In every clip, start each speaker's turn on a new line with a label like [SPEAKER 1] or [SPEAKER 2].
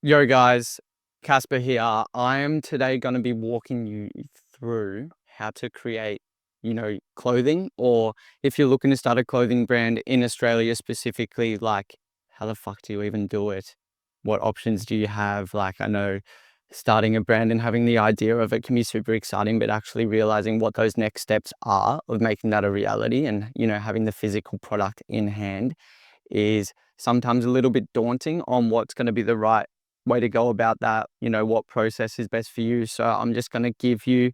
[SPEAKER 1] Yo guys, Casper here. I am today going to be walking you through how to create, clothing, or if you're looking to start a clothing brand in Australia specifically, like how the fuck do you even do it? What options do you have? Like, I know starting a brand and having the idea of it can be super exciting, but actually realizing what those next steps are of making that a reality and, having the physical product in hand is sometimes a little bit daunting on what's going to be the right way to go about that, what process is best for you. So I'm just going to give you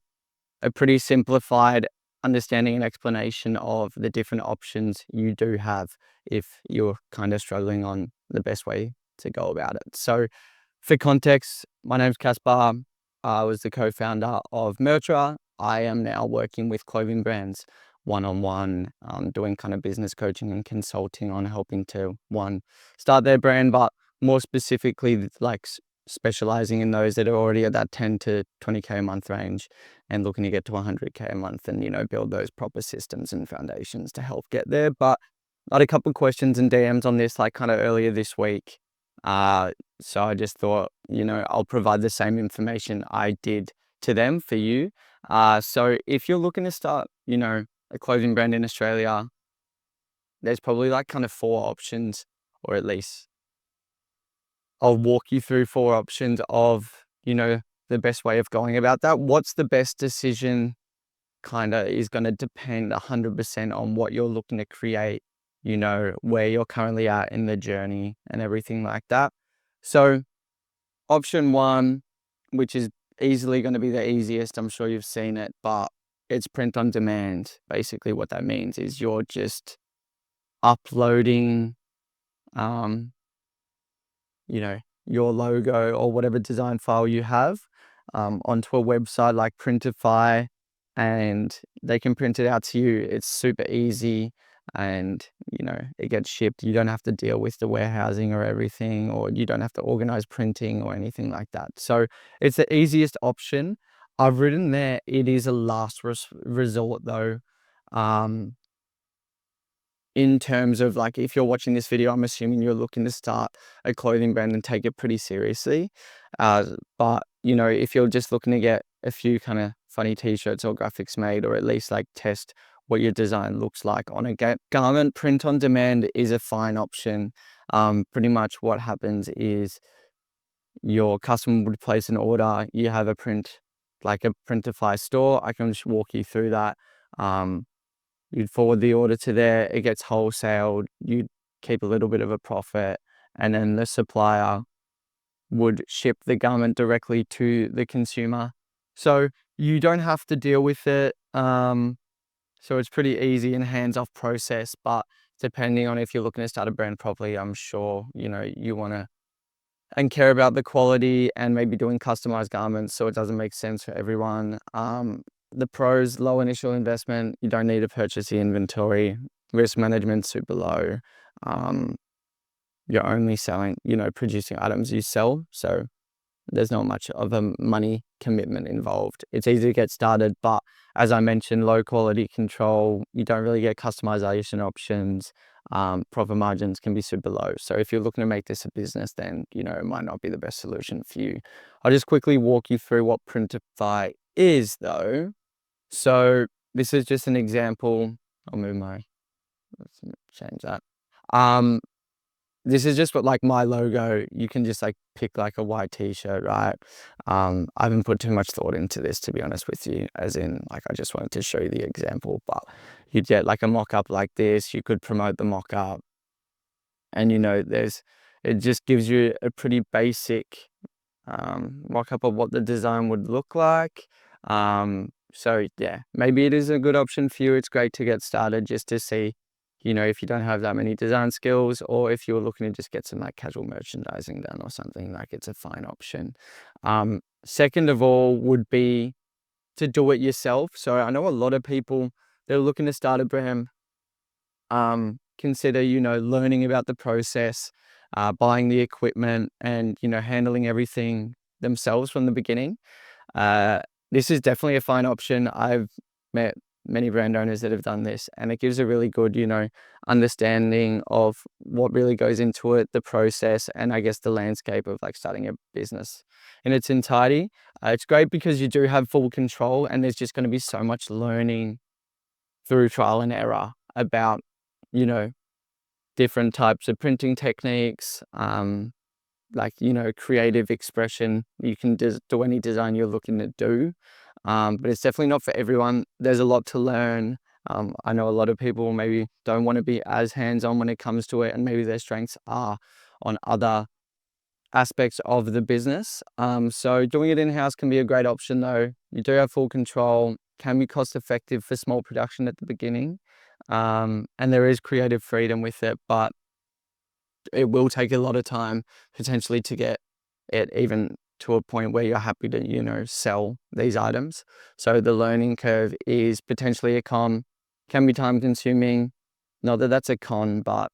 [SPEAKER 1] a pretty simplified understanding and explanation of the different options you do have if you're kind of struggling on the best way to go about it. So for context, my name's Caspar. I was the co-founder of Mertra. I am now working with clothing brands one-on-one, doing kind of business coaching and consulting on helping to, one, start their brand, but more specifically, like specializing in those that are already at that 10 to 20K a month range and looking to get to 100K a month and, build those proper systems and foundations to help get there. But I had a couple of questions and DMs on this, like kind of earlier this week. So I just thought, I'll provide the same information I did to them for you. So if you're looking to start, a clothing brand in Australia, there's probably like kind of four options, or at least I'll walk you through four options of, the best way of going about that. What's the best decision kind of is going to depend 100% on what you're looking to create, where you're currently at in the journey and everything like that. So option one, which is easily going to be the easiest, I'm sure you've seen it, but it's print on demand. Basically what that means is you're just uploading, um, your logo or whatever design file you have onto a website like Printify, and they can print it out to you. It's super easy and, it gets shipped. You don't have to deal with the warehousing or everything, or you don't have to organize printing or anything like that. So it's the easiest option. I've written there, it is a last resort though. In terms of like, if you're watching this video, I'm assuming you're looking to start a clothing brand and take it pretty seriously. But, if you're just looking to get a few kind of funny t-shirts or graphics made, or at least like test what your design looks like on a garment, print on demand is a fine option. Pretty much what happens is your customer would place an order, you have a print, like a Printify store. I can just walk you through that. You'd forward the order to there, it gets wholesaled, you'd keep a little bit of a profit, and then the supplier would ship the garment directly to the consumer. So you don't have to deal with it. So it's pretty easy and hands-off process, but depending on if you're looking to start a brand properly, I'm sure, you want to and care about the quality and maybe doing customized garments so it doesn't make sense for everyone. The pros, low initial investment, you don't need to purchase the inventory, risk management super low. Um, you're only selling, producing items you sell. So there's not much of a money commitment involved. It's easy to get started, but as I mentioned, low quality control, you don't really get customization options. Profit margins can be super low. So if you're looking to make this a business, then, it might not be the best solution for you. I'll just quickly walk you through what Printify is though. So this is just an example. Let's change that. Um, this is just what like my logo, you can just like pick like a white t-shirt, right? I haven't put too much thought into this, to be honest with you, as in like, I just wanted to show you the example, but you'd get like a mock-up like this. You could promote the mock-up and it just gives you a pretty basic mock-up of what the design would look like. So yeah, maybe it is a good option for you. It's great to get started just to see, if you don't have that many design skills, or if you're looking to just get some like casual merchandising done or something, like it's a fine option. Second of all would be to do it yourself. So I know a lot of people, they're looking to start a brand, consider, learning about the process, buying the equipment and, handling everything themselves from the beginning. This is definitely a fine option. I've met many brand owners that have done this, and it gives a really good, understanding of what really goes into it, the process, and I guess the landscape of like starting a business in its entirety. It's great because you do have full control, and there's just going to be so much learning through trial and error about, you know, different types of printing techniques, like, creative expression. You can do any design you're looking to do, but it's definitely not for everyone. There's a lot to learn. I know a lot of people maybe don't want to be as hands-on when it comes to it, and maybe their strengths are on other aspects of the business. So doing it in-house can be a great option though. You do have full control, can be cost effective for small production at the beginning. And there is creative freedom with it, but it will take a lot of time potentially to get it even to a point where you're happy to, sell these items. So the learning curve is potentially a con, can be time consuming. Not that that's a con, but,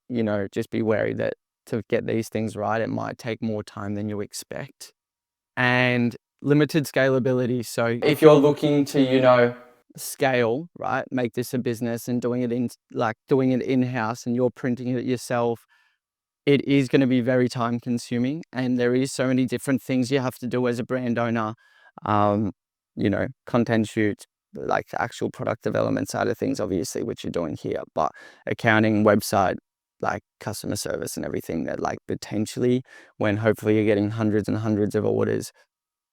[SPEAKER 1] just be wary that to get these things right, it might take more time than you expect. And limited scalability. So if you're looking to, scale, right, make this a business and doing it in-house and you're printing it yourself, it is going to be very time consuming, and there is so many different things you have to do as a brand owner. Content shoots, like the actual product development side of things, obviously, which you're doing here, but accounting, website, like customer service and everything that like potentially when hopefully you're getting hundreds and hundreds of orders,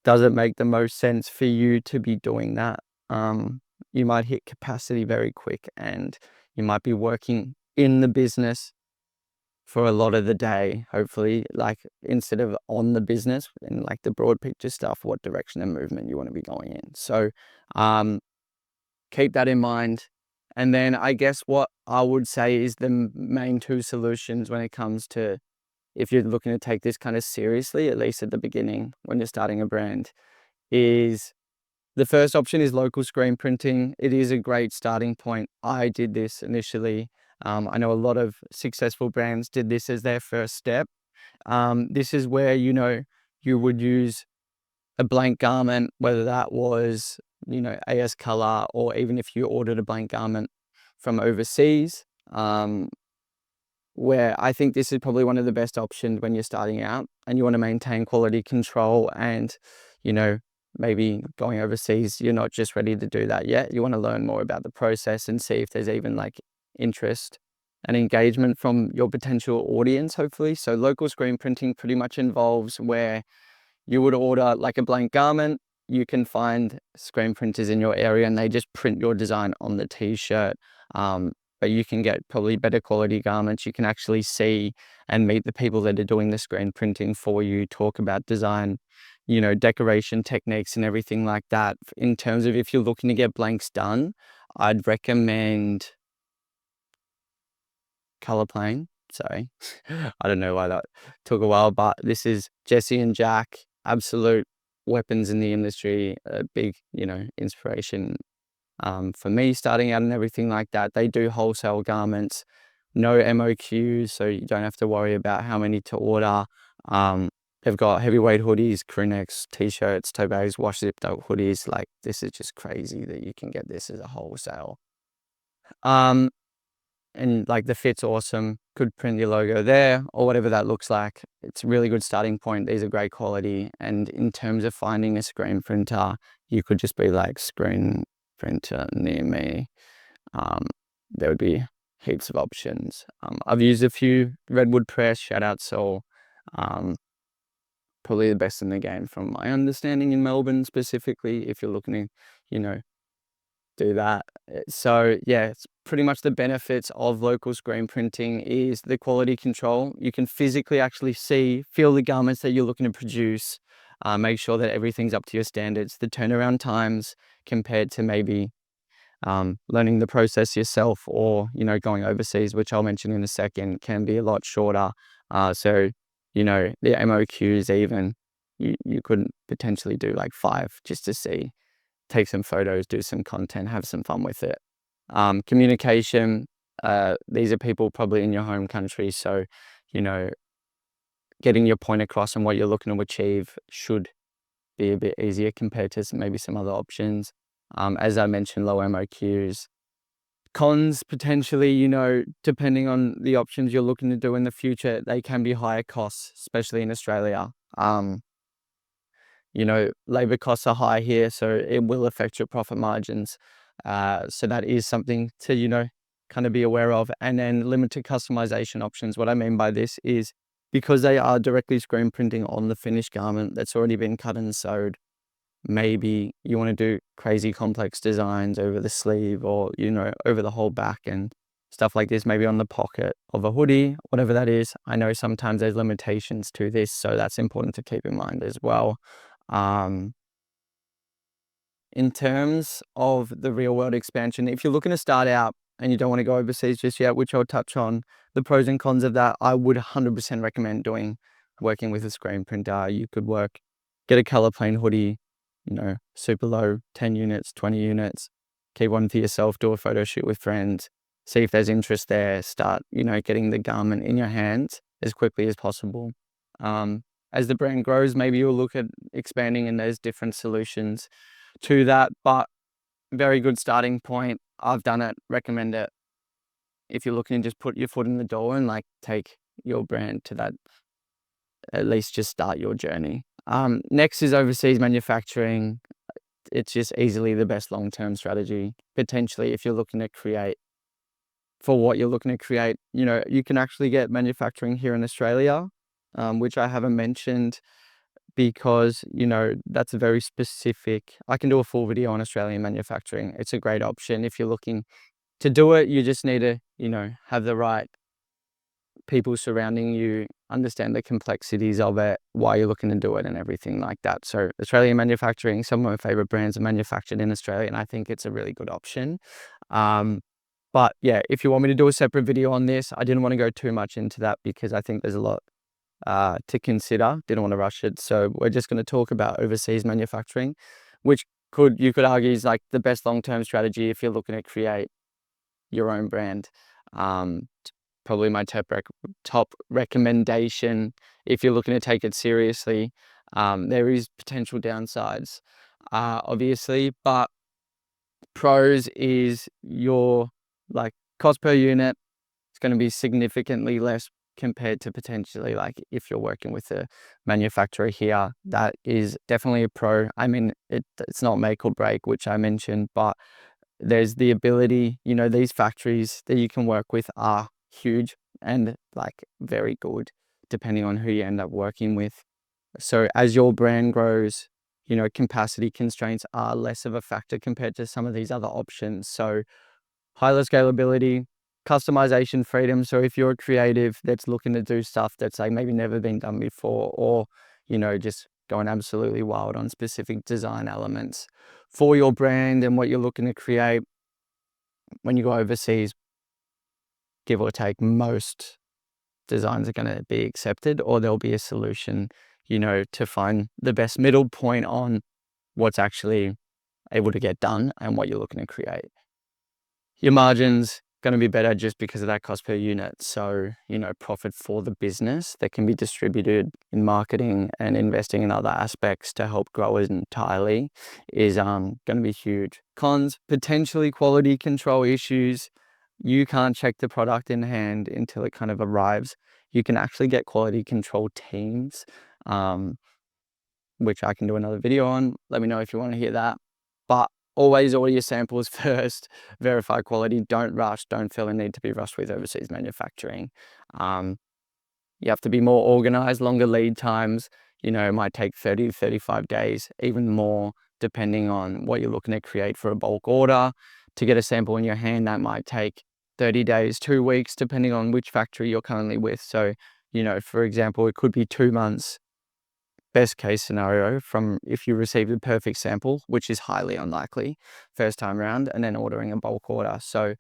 [SPEAKER 1] does it make the most sense for you to be doing that? You might hit capacity very quick, and you might be working in the business for a lot of the day, hopefully, like instead of on the business and like the broad picture stuff, what direction and movement you want to be going in. So keep that in mind. And then I guess what I would say is the main two solutions when it comes to if you're looking to take this kind of seriously, at least at the beginning when you're starting a brand, is the first option is local screen printing. It is a great starting point. I did this initially. I know a lot of successful brands did this as their first step. This is where, you would use a blank garment, whether that was, AS Color, or even if you ordered a blank garment from overseas, where I think this is probably one of the best options when you're starting out and you want to maintain quality control and, maybe going overseas, you're not just ready to do that yet. You want to learn more about the process and see if there's even like interest and engagement from your potential audience, hopefully. So local screen printing pretty much involves where you would order like a blank garment. You can find screen printers in your area and they just print your design on the t-shirt. But you can get probably better quality garments. You can actually see and meet the people that are doing the screen printing for you, talk about design, decoration techniques and everything like that. In terms of if you're looking to get blanks done, I'd recommend Colorplane. Sorry, I don't know why that took a while, but this is Jesse and Jack, absolute weapons in the industry, a big, inspiration for me starting out and everything like that. They do wholesale garments, no MOQs, so you don't have to worry about how many to order. They've got heavyweight hoodies, crew necks, t-shirts, tote bags, wash zipped up hoodies. Like, this is just crazy that you can get this as a wholesale. And like the fit's awesome. Could print your logo there or whatever that looks like. It's a really good starting point. These are great quality. And in terms of finding a screen printer, you could just be like screen printer near me. There would be heaps of options. I've used a few. Redwood Press, shout out Sol. Probably the best in the game from my understanding in Melbourne specifically, if you're looking to, do that. So yeah, it's pretty much the benefits of local screen printing is the quality control. You can physically actually feel the garments that you're looking to produce, make sure that everything's up to your standards. The turnaround times compared to maybe learning the process yourself or, going overseas, which I'll mention in a second, can be a lot shorter. So, the MOQs even, you could potentially do like 5 just to see, take some photos, do some content, have some fun with it. Communication, these are people probably in your home country. So, getting your point across and what you're looking to achieve should be a bit easier compared to maybe some other options. As I mentioned, low MOQs. Cons, potentially, depending on the options you're looking to do in the future, they can be higher costs, especially in Australia. Labor costs are high here, so it will affect your profit margins. So that is something to, kind of be aware of. And then limited customization options. What I mean by this is because they are directly screen printing on the finished garment that's already been cut and sewed, maybe you want to do crazy complex designs over the sleeve or, over the whole back and stuff like this, maybe on the pocket of a hoodie, whatever that is. I know sometimes there's limitations to this, so that's important to keep in mind as well. In terms of the real world expansion, if you're looking to start out and you don't want to go overseas just yet, which I'll touch on the pros and cons of that, I would 100% recommend working with a screen printer. You could get a color plain hoodie, super low, 10 units, 20 units, keep one for yourself, do a photo shoot with friends, see if there's interest there, start, getting the garment in your hands as quickly as possible. As the brand grows, maybe you'll look at expanding and there's different solutions to that, but very good starting point. I've done it, recommend it. If you're looking to just put your foot in the door and take your brand to that, at least just start your journey. Next is overseas manufacturing. It's just easily the best long-term strategy. Potentially, if you're looking to create for what you're looking to create, you can actually get manufacturing here in Australia, which I haven't mentioned because, that's a very specific. I can do a full video on Australian manufacturing. It's a great option. If you're looking to do it, you just need to, have the right people surrounding you, understand the complexities of it, why you're looking to do it and everything like that. So Australian manufacturing, some of my favorite brands are manufactured in Australia, and I think it's a really good option. But yeah, if you want me to do a separate video on this, I didn't want to go too much into that because I think there's a lot to consider. Didn't want to rush it. So we're just going to talk about overseas manufacturing, which you could argue is the best long-term strategy if you're looking to create your own brand. Probably my top recommendation if you're looking to take it seriously. There is potential downsides, obviously, but pros is your cost per unit. It's going to be significantly less compared to potentially if you're working with a manufacturer here. That is definitely a pro. I mean, it's not make or break, which I mentioned, but there's the ability, these factories that you can work with are huge and very good depending on who you end up working with. So as your brand grows, capacity constraints are less of a factor compared to some of these other options. So higher scalability, customization freedom. So if you're a creative that's looking to do stuff that's maybe never been done before, or, just going absolutely wild on specific design elements for your brand and what you're looking to create, when you go overseas, give or take, most designs are going to be accepted, or there'll be a solution, to find the best middle point on what's actually able to get done and what you're looking to create. Your margins going to be better just because of that cost per unit. So, profit for the business that can be distributed in marketing and investing in other aspects to help grow it entirely is going to be huge. Cons, potentially quality control issues. You can't check the product in hand until it kind of arrives. You can actually get quality control teams, which I can do another video on. Let me know if you want to hear that. But always order your samples first, verify quality, don't rush, don't feel a need to be rushed with overseas manufacturing. You have to be more organized, longer lead times, it might take 30 to 35 days, even more, depending on what you're looking to create for a bulk order. To get a sample in your hand, that might take 30 days, 2 weeks, depending on which factory you're currently with. So, for example, it could be 2 months, best case scenario, from if you receive the perfect sample, which is highly unlikely first time around, and then ordering a bulk order. So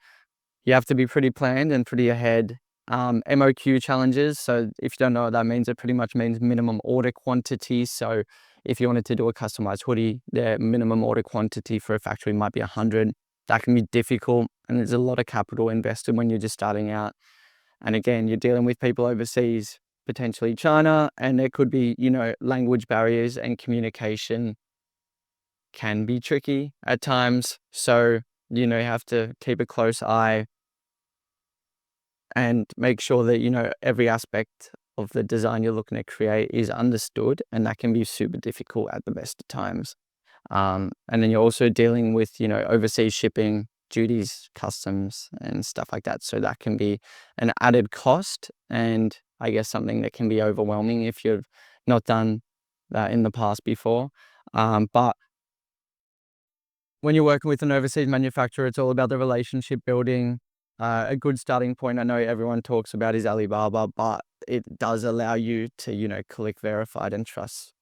[SPEAKER 1] you have to be pretty planned and pretty ahead. MOQ challenges. So if you don't know what that means, it pretty much means minimum order quantity. So if you wanted to do a customized hoodie, the minimum order quantity for a factory might be 100. That can be difficult, and there's a lot of capital invested when you're just starting out. And again, you're dealing with people overseas, potentially China, and there could be, language barriers and communication can be tricky at times. So, you have to keep a close eye and make sure that, every aspect of the design you're looking to create is understood, and that can be super difficult at the best of times. And then you're also dealing with, overseas shipping, duties, customs, and stuff like that. So that can be an added cost, and I guess something that can be overwhelming if you've not done that in the past before. But when you're working with an overseas manufacturer, it's all about the relationship building. A good starting point, I know everyone talks about, is Alibaba, but it does allow you to, collect verified and trusted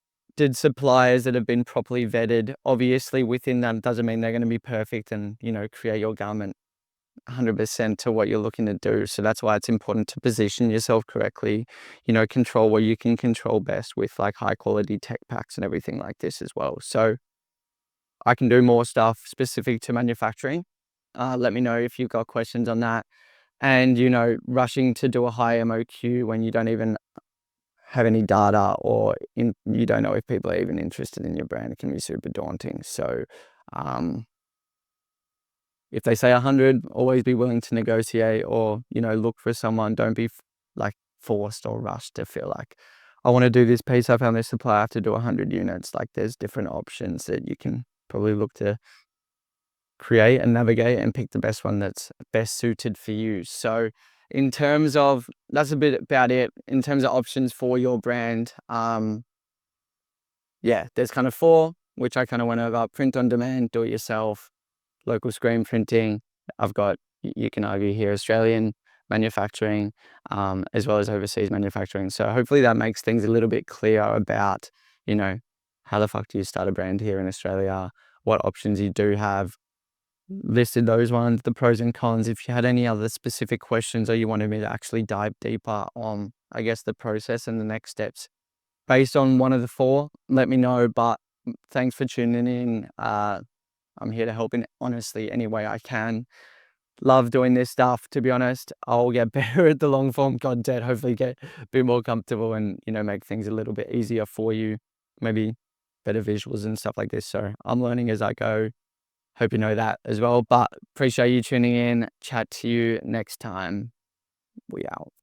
[SPEAKER 1] suppliers that have been properly vetted. Obviously, within that doesn't mean they're going to be perfect and, create your garment 100% to what you're looking to do. So that's why it's important to position yourself correctly, control what you can control best with like high quality tech packs and everything like this as well. So I can do more stuff specific to manufacturing. Let me know if you've got questions on that. And, rushing to do a high MOQ when you don't even have any data, or you don't know if people are even interested in your brand, it can be super daunting. So, if they say 100, always be willing to negotiate, or, look for someone. Don't be like forced or rushed to feel like, I want to do this piece. I found this supplier, I have to do 100 units. Like, there's different options that you can probably look to create and navigate and pick the best one that's best suited for you. So in terms of, that's a bit about it in terms of options for your brand. Yeah, there's kind of four, which I kind of went over: print on demand, do it yourself, local screen printing. I've got, you can argue here, Australian manufacturing, as well as overseas manufacturing. So hopefully that makes things a little bit clear about, how the fuck do you start a brand here in Australia, what options you do have, listed those ones, the pros and cons. If you had any other specific questions, or you wanted me to actually dive deeper on, I guess, the process and the next steps based on one of the four, let me know. But thanks for tuning in. I'm here to help in honestly any way I can. Love doing this stuff, to be honest. I'll get better at the long form content, hopefully get a bit more comfortable and, make things a little bit easier for you, maybe better visuals and stuff like this. So I'm learning as I go. Hope you know that as well. But appreciate you tuning in. Chat to you next time. We out.